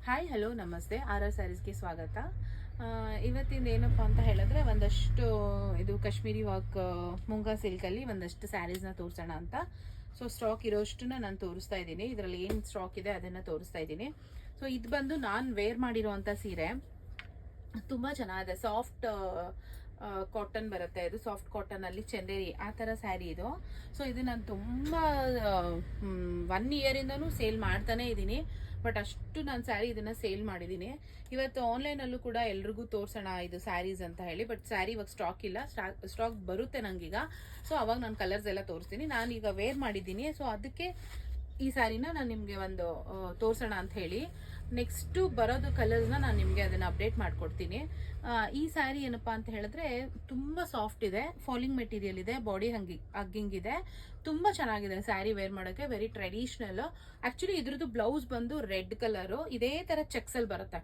Hi hello ನಮಸ್ತೆ R ಸ್ಯಾರೀಸ್ಗೆ ಸ್ವಾಗತ. ಇವತ್ತಿಂದ ಏನಪ್ಪ ಅಂತ ಹೇಳಿದ್ರೆ ಒಂದಷ್ಟು ಇದು ಕಾಶ್ಮೀರಿ ವರ್ಕ್ ಮುಂಗಾ ಸಿಲ್ಕಲ್ಲಿ ಒಂದಷ್ಟು ಸ್ಯಾರೀಸ್ನ ತೋರಿಸೋಣ ಅಂತ. ಸೊ ಸ್ಟಾಕ್ ಇರೋಷ್ಟನ್ನ ನಾನು ತೋರಿಸ್ತಾ ಇದ್ದೀನಿ. ಇದರಲ್ಲಿ ಏನು ಸ್ಟಾಕ್ ಇದೆ ಅದನ್ನು ತೋರಿಸ್ತಾ ಇದ್ದೀನಿ. ಸೊ ಇದು ಬಂದು ನಾನು ವೇರ್ ಮಾಡಿರೋವಂಥ ಸೀರೆ ತುಂಬ ಚೆನ್ನಾಗಿದೆ. ಸಾಫ್ಟ್ ಕಾಟನ್ ಬರುತ್ತೆ. ಇದು ಸಾಫ್ಟ್ ಕಾಟನ್ ಅಲ್ಲಿ ಚಂದೇರಿ ಆ ಥರ ಸ್ಯಾರಿ ಇದು. ಸೊ ಇದು ನಾನು ತುಂಬ 1 ಇಯರಿಂದನೂ ಸೇಲ್ ಮಾಡ್ತಾನೆ ಇದ್ದೀನಿ. ಬಟ್ ಅಷ್ಟು ನಾನು ಸ್ಯಾರಿ ಇದನ್ನ ಸೇಲ್ ಮಾಡಿದ್ದೀನಿ. ಇವತ್ತು ಆನ್ಲೈನಲ್ಲೂ ಕೂಡ ಎಲ್ರಿಗೂ ತೋರಿಸೋಣ ಇದು ಸ್ಯಾರೀಸ್ ಅಂತ ಹೇಳಿ. ಬಟ್ ಸ್ಯಾರಿ ಇವಾಗ ಸ್ಟಾಕ್ ಇಲ್ಲ, ಸ್ಟಾಕ್ ಬರುತ್ತೆ ನಂಗೀಗ. ಸೊ ಅವಾಗ ನಾನು ಕಲರ್ಸ್ ಎಲ್ಲ ತೋರಿಸ್ತೀನಿ. ನಾನೀಗ ವೇರ್ ಮಾಡಿದ್ದೀನಿ. ಸೊ ಅದಕ್ಕೆ ಈ ಸ್ಯಾರಿನ ನಾನು ನಿಮಗೆ ಒಂದು ತೋರಿಸೋಣ ಅಂತ ಹೇಳಿ. ನೆಕ್ಸ್ಟ್ ಬರೋದು ಕಲರ್ಸ್ನ ನಾನು ನಿಮಗೆ ಅದನ್ನು ಅಪ್ಡೇಟ್ ಮಾಡಿಕೊಡ್ತೀನಿ. ಈ ಸ್ಯಾರಿ ಏನಪ್ಪ ಅಂತ ಹೇಳಿದ್ರೆ ತುಂಬ ಸಾಫ್ಟ್ ಇದೆ, ಫಾಲಿಂಗ್ ಮೆಟೀರಿಯಲ್ ಇದೆ, ಬಾಡಿ ಹಗ್ಗಿಂಗ್ ಇದೆ, ತುಂಬ ಚೆನ್ನಾಗಿದೆ ಸ್ಯಾರಿ ವೇರ್ ಮಾಡೋಕ್ಕೆ. Very traditional. ಆ್ಯಕ್ಚುಲಿ ಇದ್ರದ್ದು ಬ್ಲೌಸ್ ಬಂದು ರೆಡ್ ಕಲರು, ಇದೇ ಥರ ಚೆಕ್ಸಲ್ಲಿ ಬರುತ್ತೆ.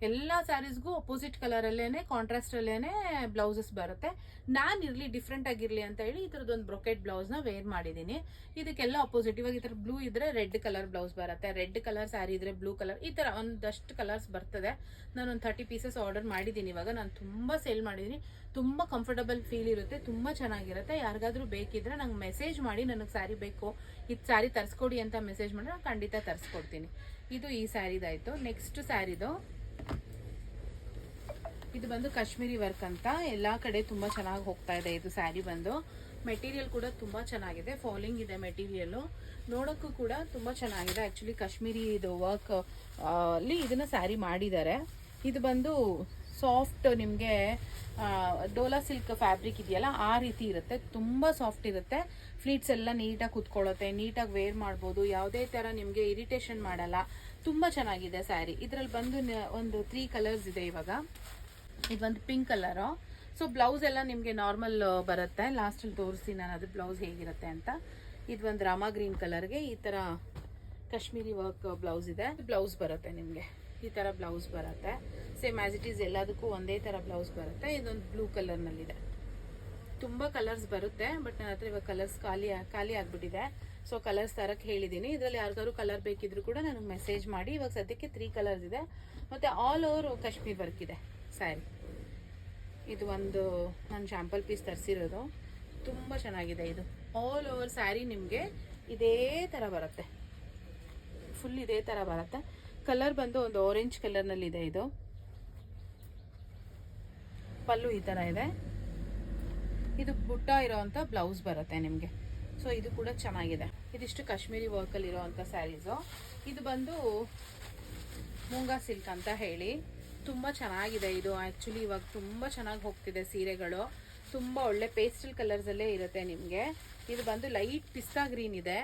ಎಲ್ಲ ಸ್ಯಾರೀಸ್ಗೂ ಅಪೋಸಿಟ್ ಕಲರಲ್ಲೇನೆ ಕಾಂಟ್ರಾಸ್ಟಲ್ಲೇನೆ ಬ್ಲೌಸಸ್ ಬರುತ್ತೆ. ನಾನು ಇರಲಿ ಡಿಫ್ರೆಂಟ್ ಆಗಿರಲಿ ಅಂತ ಹೇಳಿ ಈ ಥರದೊಂದು ಬ್ರೊಕೆಟ್ ಬ್ಲೌಸ್ನ ವೇರ್ ಮಾಡಿದ್ದೀನಿ. ಇದಕ್ಕೆಲ್ಲ ಅಪೋಸಿಟ್. ಇವಾಗ ಈ ಥರ ಬ್ಲೂ ಇದ್ರೆ ರೆಡ್ ಕಲರ್ ಬ್ಲೌಸ್ ಬರುತ್ತೆ, ರೆಡ್ ಕಲರ್ ಸ್ಯಾರಿ ಇದ್ರೆ ಬ್ಲೂ ಕಲರ್, ಈ ಥರ ಒಂದಷ್ಟು ಕಲರ್ಸ್ ಬರ್ತದೆ. ನಾನೊಂದು 30 ಪೀಸಸ್ ಆರ್ಡರ್ ಮಾಡಿದ್ದೀನಿ. ಇವಾಗ ನಾನು ತುಂಬ ಸೇಲ್ ಮಾಡಿದ್ದೀನಿ. ತುಂಬ ಕಂಫರ್ಟಬಲ್ ಫೀಲ್ ಇರುತ್ತೆ, ತುಂಬ ಚೆನ್ನಾಗಿರುತ್ತೆ. ಯಾರಿಗಾದ್ರೂ ಬೇಕಿದ್ರೆ ನಂಗೆ ಮೆಸೇಜ್ ಮಾಡಿ, ನನಗೆ ಸ್ಯಾರಿ ಬೇಕು, ಇದು ಸ್ಯಾರಿ ತರಿಸ್ಕೊಡಿ ಅಂತ ಮೆಸೇಜ್ ಮಾಡಿದ್ರೆ ನಾನು ಖಂಡಿತ ತರಿಸ್ಕೊಡ್ತೀನಿ. ಇದು ಈ ಸ್ಯಾರಿದಾಯಿತು. ನೆಕ್ಸ್ಟ್ ಸ್ಯಾರಿದು ಇದು ಬಂದು ಕಾಶ್ಮೀರಿ ವರ್ಕ್ ಅಂತ. ಎಲ್ಲ ಕಡೆ ತುಂಬ ಚೆನ್ನಾಗಿ ಹೋಗ್ತಾ ಇದೆ ಇದು ಸ್ಯಾರಿ ಬಂದು. ಮೆಟೀರಿಯಲ್ ಕೂಡ ತುಂಬ ಚೆನ್ನಾಗಿದೆ, ಫಾಲಿಂಗ್ ಇದೆ ಮೆಟೀರಿಯಲ್ಲು, ನೋಡೋಕ್ಕೂ ಕೂಡ ತುಂಬ ಚೆನ್ನಾಗಿದೆ. ಆ್ಯಕ್ಚುಲಿ ಕಾಶ್ಮೀರಿ ಇದು ವರ್ಕ್ ಅಲ್ಲಿ ಇದನ್ನ ಸ್ಯಾರಿ ಮಾಡಿದ್ದಾರೆ. ಇದು ಬಂದು ಸಾಫ್ಟ್, ನಿಮಗೆ ಡೋಲಾ ಸಿಲ್ಕ್ ಫ್ಯಾಬ್ರಿಕ್ ಇದೆಯಲ್ಲ ಆ ರೀತಿ ಇರುತ್ತೆ. ತುಂಬ ಸಾಫ್ಟ್ ಇರುತ್ತೆ. ಫ್ಲೀಟ್ಸ್ ಎಲ್ಲ ನೀಟಾಗಿ ಕುತ್ಕೊಳ್ಳುತ್ತೆ, ನೀಟಾಗಿ ವೇರ್ ಮಾಡ್ಬೋದು. ಯಾವುದೇ ಥರ ನಿಮಗೆ ಇರಿಟೇಷನ್ ಮಾಡಲ್ಲ. ತುಂಬ ಚೆನ್ನಾಗಿದೆ ಸ್ಯಾರಿ. ಇದರಲ್ಲಿ ಬಂದು ಒಂದು 3 ಕಲರ್ಸ್ ಇದೆ ಇವಾಗ. ಇದೊಂದು ಪಿಂಕ್ ಕಲರು. ಸೊ ಬ್ಲೌಸ್ ಎಲ್ಲ ನಿಮಗೆ ನಾರ್ಮಲ್ ಬರುತ್ತೆ. ಲಾಸ್ಟಲ್ಲಿ ತೋರಿಸ್ತೀನಿ ನಾನು ಅದು ಬ್ಲೌಸ್ ಹೇಗಿರುತ್ತೆ ಅಂತ. ಇದು ಒಂದು ರಾಮಾ ಗ್ರೀನ್ ಕಲರ್ಗೆ ಈ ಥರ ಕಾಶ್ಮೀರಿ ವರ್ಕ್ ಬ್ಲೌಸ್ ಇದೆ. ಬ್ಲೌಸ್ ಬರುತ್ತೆ ನಿಮಗೆ ಈ ಥರ ಬ್ಲೌಸ್ ಬರುತ್ತೆ. ಸೇಮ್ ಆಸ್ ಇಟ್ ಈಸ್ ಎಲ್ಲದಕ್ಕೂ ಒಂದೇ ಥರ ಬ್ಲೌಸ್ ಬರುತ್ತೆ. ಇದೊಂದು ಬ್ಲೂ ಕಲರ್ನಲ್ಲಿದೆ. ತುಂಬ ಕಲರ್ಸ್ ಬರುತ್ತೆ, ಬಟ್ ನನ್ನ ಹತ್ರ ಇವಾಗ ಕಲರ್ಸ್ ಖಾಲಿ ಆಗಿಬಿಟ್ಟಿದೆ. ಸೊ ಕಲರ್ಸ್ ತರಕ್ಕೆ ಹೇಳಿದ್ದೀನಿ. ಇದರಲ್ಲಿ ಯಾರಿಗಾದ್ರು ಕಲರ್ ಬೇಕಿದ್ರು ಕೂಡ ನನಗೆ ಮೆಸೇಜ್ ಮಾಡಿ. ಇವಾಗ ಸದ್ಯಕ್ಕೆ 3 ಕಲರ್ಸ್ ಇದೆ. ಮತ್ತು ಆಲ್ ಓವರ್ ಕಾಶ್ಮೀರ್ ವರ್ಕ್ ಇದೆ ಸ್ಯಾರಿ. ಇದು ಒಂದು ನಾನು ಶಾಂಪಲ್ ಪೀಸ್ ತರಿಸಿರೋದು. ತುಂಬ ಚೆನ್ನಾಗಿದೆ. ಇದು ಆಲ್ ಓವರ್ ಸ್ಯಾರಿ ನಿಮಗೆ ಇದೇ ಥರ ಬರುತ್ತೆ, ಫುಲ್ ಇದೇ ಥರ ಬರುತ್ತೆ. ಕಲರ್ ಬಂದು ಒಂದು ಆರೆಂಜ್ ಕಲರ್ನಲ್ಲಿದೆ. ಇದು ಪಲ್ಲು ಈ ಥರ ಇದೆ. ಇದು ಬುಟ್ಟ ಇರೋವಂಥ ಬ್ಲೌಸ್ ಬರುತ್ತೆ ನಿಮಗೆ. ಸೊ ಇದು ಕೂಡ ಚೆನ್ನಾಗಿದೆ. ಇದಿಷ್ಟು ಕಾಶ್ಮೀರಿ ವರ್ಕಲ್ಲಿ ಇರೋವಂಥ ಸ್ಯಾರೀಸು. ಇದು ಬಂದು ಮುಂಗಾ ಸಿಲ್ಕ್ ಅಂತ ಹೇಳಿ. ತುಂಬ ಚೆನ್ನಾಗಿದೆ ಇದು. ಆ್ಯಕ್ಚುಲಿ ಇವಾಗ ತುಂಬ ಚೆನ್ನಾಗಿ ಹೋಗ್ತಿದೆ ಸೀರೆಗಳು. ತುಂಬ ಒಳ್ಳೆ ಪೇಸ್ಟಲ್ ಕಲರ್ಸಲ್ಲೇ ಇರುತ್ತೆ ನಿಮಗೆ. ಇದು ಬಂದು ಲೈಟ್ ಪಿಸ್ತಾ ಗ್ರೀನ್ ಇದೆ.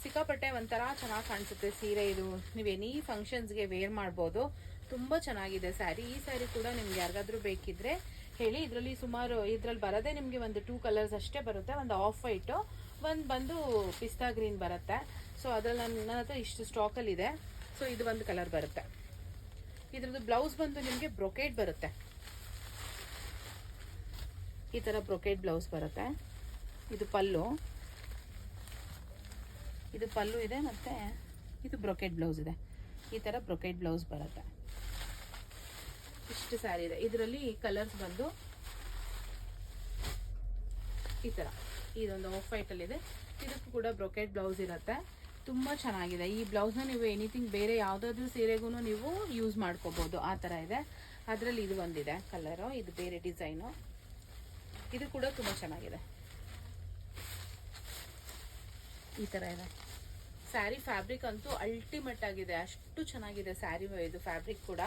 ಸಿಕ್ಕಾಪಟ್ಟೆ ಒಂಥರ ಚೆನ್ನಾಗಿ ಕಾಣಿಸುತ್ತೆ ಸೀರೆ. ಇದು ನೀವು ಎನಿ ಫಂಕ್ಷನ್ಸ್ಗೆ ವೇರ್ ಮಾಡ್ಬೋದು. ತುಂಬ ಚೆನ್ನಾಗಿದೆ ಸ್ಯಾರಿ. ಈ ಸ್ಯಾರಿ ಕೂಡ ನಿಮ್ಗೆ ಯಾರಿಗಾದ್ರೂ ಬೇಕಿದ್ರೆ ಹೇಳಿ. ಇದರಲ್ಲಿ ಸುಮಾರು ಇದರಲ್ಲಿ ಬರೋದೇ ನಿಮಗೆ ಒಂದು 2 ಕಲರ್ಸ್ ಅಷ್ಟೇ ಬರುತ್ತೆ. ಒಂದು ಆಫ್ ವೈಟು, ಒಂದು ಬಂದು ಪಿಸ್ತಾ ಗ್ರೀನ್ ಬರುತ್ತೆ. ಸೊ ಅದ್ರಲ್ಲಿ ನನ್ನ ಹತ್ರ ಇಷ್ಟು ಸ್ಟಾಕಲ್ಲಿದೆ. ಸೊ ಇದು ಒಂದು ಕಲರ್ ಬರುತ್ತೆ. ಇದ್ರದ್ದು ಬ್ಲೌಸ್ ಬಂದು ನಿಮಗೆ ಬ್ರೊಕೇಟ್ ಬರುತ್ತೆ. ಈ ಥರ ಬ್ರೊಕೇಟ್ ಬ್ಲೌಸ್ ಬರುತ್ತೆ. ಇದು ಪಲ್ಲು, ಇದು ಪಲ್ಲು ಇದೆ, ಮತ್ತು ಇದು ಬ್ರೊಕೇಟ್ ಬ್ಲೌಸ್ ಇದೆ. ಈ ಥರ ಬ್ರೊಕೇಟ್ ಬ್ಲೌಸ್ ಬರುತ್ತೆ. ಇಷ್ಟು ಸ್ಯಾರಿ ಇದೆ. ಇದರಲ್ಲಿ ಕಲರ್ಸ್ ಬಂದು ಈ ಥರ, ಇದೊಂದು ಆಫ್ ವೈಟಲ್ಲಿದೆ. ಇದಕ್ಕೂ ಕೂಡ ಬ್ರೊಕೇಟ್ ಬ್ಲೌಸ್ ಇರುತ್ತೆ. ತುಂಬ ಚೆನ್ನಾಗಿದೆ. ಈ ಬ್ಲೌಸ್ನ ನೀವು ಎನಿಥಿಂಗ್ ಬೇರೆ ಯಾವುದಾದ್ರೂ ಸೀರೆಗೂ ನೀವು ಯೂಸ್ ಮಾಡ್ಕೋಬೋದು, ಆ ಥರ ಇದೆ. ಅದರಲ್ಲಿ ಇದು ಒಂದಿದೆ ಕಲರು, ಇದು ಬೇರೆ ಡಿಸೈನು. ಇದು ಕೂಡ ತುಂಬ ಚೆನ್ನಾಗಿದೆ. ಈ ಥರ ಇದೆ ಸ್ಯಾರಿ. ಫ್ಯಾಬ್ರಿಕ್ ಅಂತೂ ಅಲ್ಟಿಮೇಟ್ ಆಗಿದೆ, ಅಷ್ಟು ಚೆನ್ನಾಗಿದೆ ಸ್ಯಾರಿ. ಇದು ಫ್ಯಾಬ್ರಿಕ್ ಕೂಡ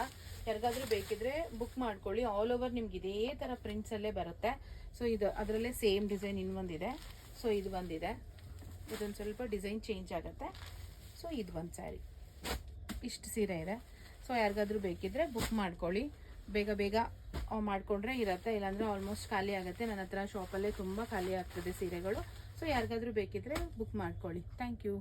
ಯಾರಿಗಾದ್ರೂ ಬೇಕಿದ್ರೆ ಬುಕ್ ಮಾಡ್ಕೊಳ್ಳಿ. ಆಲ್ ಓವರ್ ನಿಮ್ಗೆ ಇದೇ ಥರ ಪ್ರಿಂಟ್ಸಲ್ಲೇ ಬರುತ್ತೆ. ಸೊ ಇದು ಅದರಲ್ಲೇ ಸೇಮ್ ಡಿಸೈನ್ ಇನ್ನೊಂದಿದೆ. ಸೊ ಇದು ಒಂದಿದೆ. ಇದೊಂದು ಸ್ವಲ್ಪ ಡಿಸೈನ್ ಚೇಂಜ್ ಆಗುತ್ತೆ. ಸೊ ಇದು ಒಂದು ಸ್ಯಾರಿ. ಇಷ್ಟು ಸೀರೆ ಇದೆ. ಸೊ ಯಾರಿಗಾದ್ರೂ ಬೇಕಿದ್ರೆ ಬುಕ್ ಮಾಡ್ಕೊಳ್ಳಿ. ಬೇಗ ಬೇಗ ಮಾಡಿಕೊಂಡ್ರೆ ಇರುತ್ತೆ, ಇಲ್ಲಾಂದರೆ ಆಲ್ಮೋಸ್ಟ್ ಖಾಲಿ ಆಗುತ್ತೆ. ನನ್ನ ಹತ್ರ ಶಾಪಲ್ಲೇ ತುಂಬ ಖಾಲಿ ಆಗ್ತದೆ ಸೀರೆಗಳು. ಸೊ ಯಾರಿಗಾದ್ರೂ ಬೇಕಿದ್ರೆ ಬುಕ್ ಮಾಡ್ಕೊಳ್ಳಿ. Thank you.